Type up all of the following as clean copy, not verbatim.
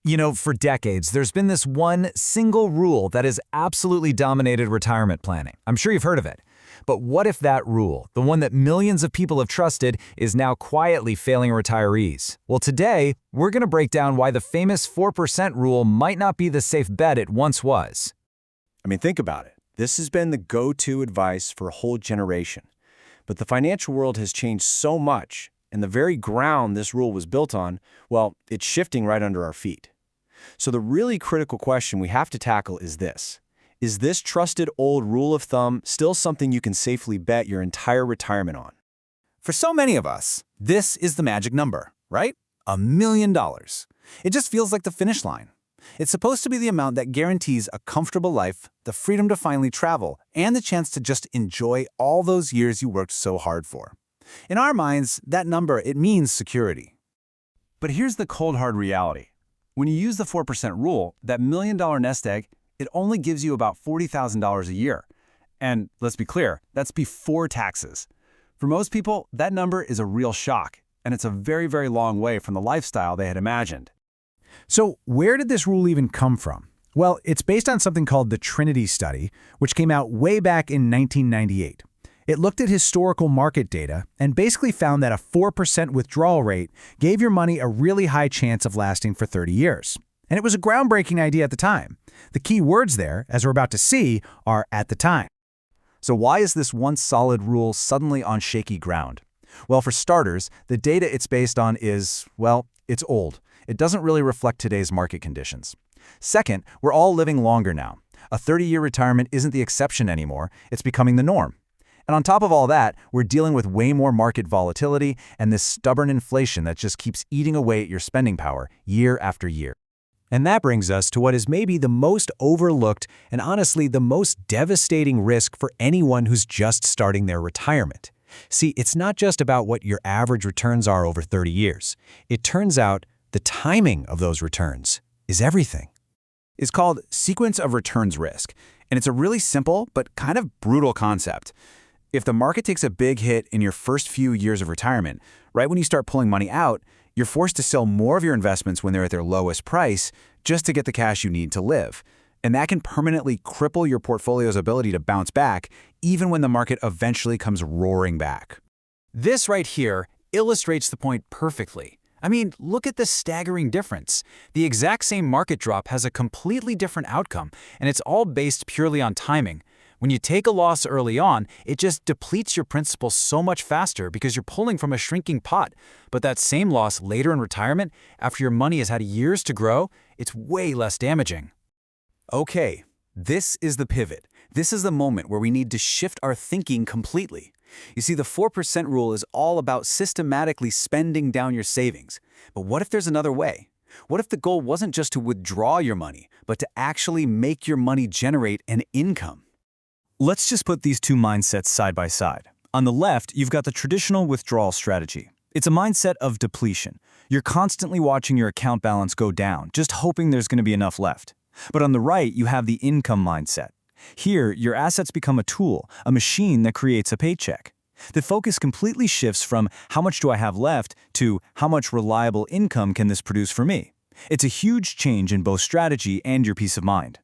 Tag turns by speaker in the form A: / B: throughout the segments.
A: For decades, there's been this one single rule that has absolutely dominated retirement planning. I'm sure you've heard of it. But what if that rule, the one that millions of people have trusted, is now quietly failing retirees? Well, today, we're going to break down why the famous 4% rule might not be the safe bet it once was.
B: Think about it. This has been the go-to advice for a whole generation. But the financial world has changed so much, and the very ground this rule was built on, well, it's shifting right under our feet. So the really critical question we have to tackle is this. Is this trusted old rule of thumb still something you can safely bet your entire retirement on?
A: For so many of us, this is the magic number, right? $1 million. It just feels like the finish line. It's supposed to be the amount that guarantees a comfortable life, the freedom to finally travel, and the chance to just enjoy all those years you worked so hard for. In our minds, that number, it means security. But here's the cold hard reality. When you use the 4% rule, that $1 million nest egg, it only gives you about $40,000 a year. And let's be clear, that's before taxes. For most people, that number is a real shock, and it's a very, very long way from the lifestyle they had imagined. So where did this rule even come from? Well, it's based on something called the Trinity Study, which came out way back in 1998. It looked at historical market data and basically found that a 4% withdrawal rate gave your money a really high chance of lasting for 30 years. And it was a groundbreaking idea at the time. The key words there, as we're about to see, are at the time. So why is this once solid rule suddenly on shaky ground? Well, for starters, the data it's based on is, well, it's old. It doesn't really reflect today's market conditions. Second, we're all living longer now. A 30-year retirement isn't the exception anymore. It's becoming the norm. And on top of all that, we're dealing with way more market volatility and this stubborn inflation that just keeps eating away at your spending power year after year. And that brings us to what is maybe the most overlooked and honestly the most devastating risk for anyone who's just starting their retirement. See, it's not just about what your average returns are over 30 years. It turns out the timing of those returns is everything. It's called sequence of returns risk, and it's a really simple but kind of brutal concept. If the market takes a big hit in your first few years of retirement, right when you start pulling money out, you're forced to sell more of your investments when they're at their lowest price just to get the cash you need to live. And that can permanently cripple your portfolio's ability to bounce back, even when the market eventually comes roaring back. This right here illustrates the point perfectly. Look at the staggering difference. The exact same market drop has a completely different outcome, and it's all based purely on timing. When you take a loss early on, it just depletes your principal so much faster because you're pulling from a shrinking pot. But that same loss later in retirement, after your money has had years to grow, it's way less damaging. Okay, this is the pivot. This is the moment where we need to shift our thinking completely. You see, the 4% rule is all about systematically spending down your savings. But what if there's another way? What if the goal wasn't just to withdraw your money, but to actually make your money generate an income? Let's just put these two mindsets side by side. On the left, you've got the traditional withdrawal strategy. It's a mindset of depletion. You're constantly watching your account balance go down, just hoping there's going to be enough left. But on the right, you have the income mindset. Here, your assets become a tool, a machine that creates a paycheck. The focus completely shifts from how much do I have left to how much reliable income can this produce for me. It's a huge change in both strategy and your peace of mind.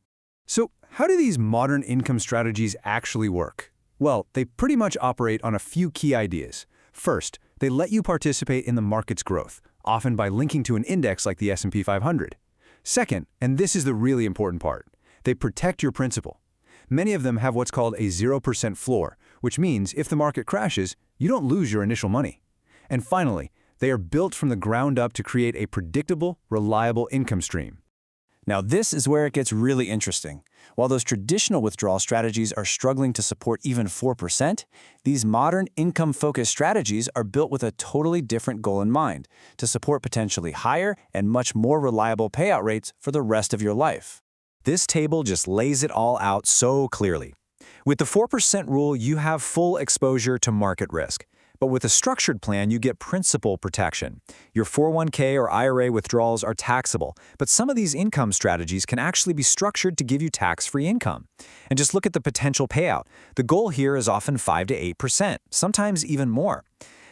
A: So, how do these modern income strategies actually work? Well, they pretty much operate on a few key ideas. First, they let you participate in the market's growth, often by linking to an index like the S&P 500. Second, and this is the really important part, they protect your principal. Many of them have what's called a 0% floor, which means if the market crashes, you don't lose your initial money. And finally, they are built from the ground up to create a predictable, reliable income stream. Now this is where it gets really interesting. While those traditional withdrawal strategies are struggling to support even 4%, these modern income-focused strategies are built with a totally different goal in mind, to support potentially higher and much more reliable payout rates for the rest of your life. This table just lays it all out so clearly. With the 4% rule, you have full exposure to market risk. But with a structured plan, you get principal protection. Your 401k or IRA withdrawals are taxable, but some of these income strategies can actually be structured to give you tax-free income. And just look at the potential payout. The goal here is often 5 to 8%, sometimes even more.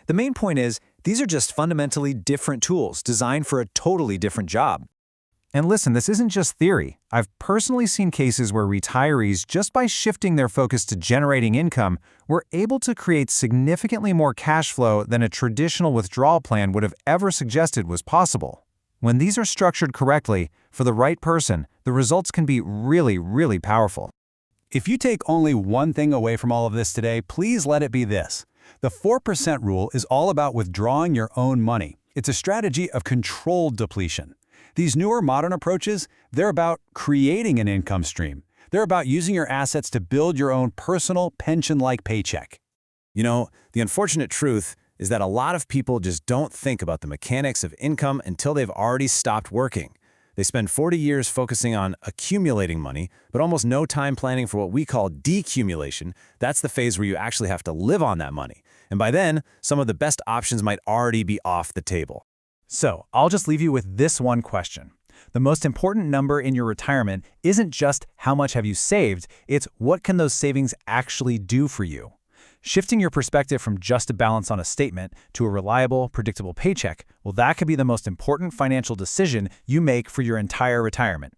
A: The main point is, these are just fundamentally different tools designed for a totally different job. And listen, this isn't just theory. I've personally seen cases where retirees, just by shifting their focus to generating income, were able to create significantly more cash flow than a traditional withdrawal plan would have ever suggested was possible. When these are structured correctly, for the right person, the results can be really, really powerful. If you take only one thing away from all of this today, please let it be this. The 4% rule is all about withdrawing your own money. It's a strategy of controlled depletion. These newer modern approaches, they're about creating an income stream. They're about using your assets to build your own personal pension-like paycheck. You know, the unfortunate truth is that a lot of people just don't think about the mechanics of income until they've already stopped working. They spend 40 years focusing on accumulating money, but almost no time planning for what we call decumulation. That's the phase where you actually have to live on that money. And by then, some of the best options might already be off the table. So, I'll just leave you with this one question. The most important number in your retirement isn't just how much have you saved, it's what can those savings actually do for you. Shifting your perspective from just a balance on a statement to a reliable, predictable paycheck, well, that could be the most important financial decision you make for your entire retirement.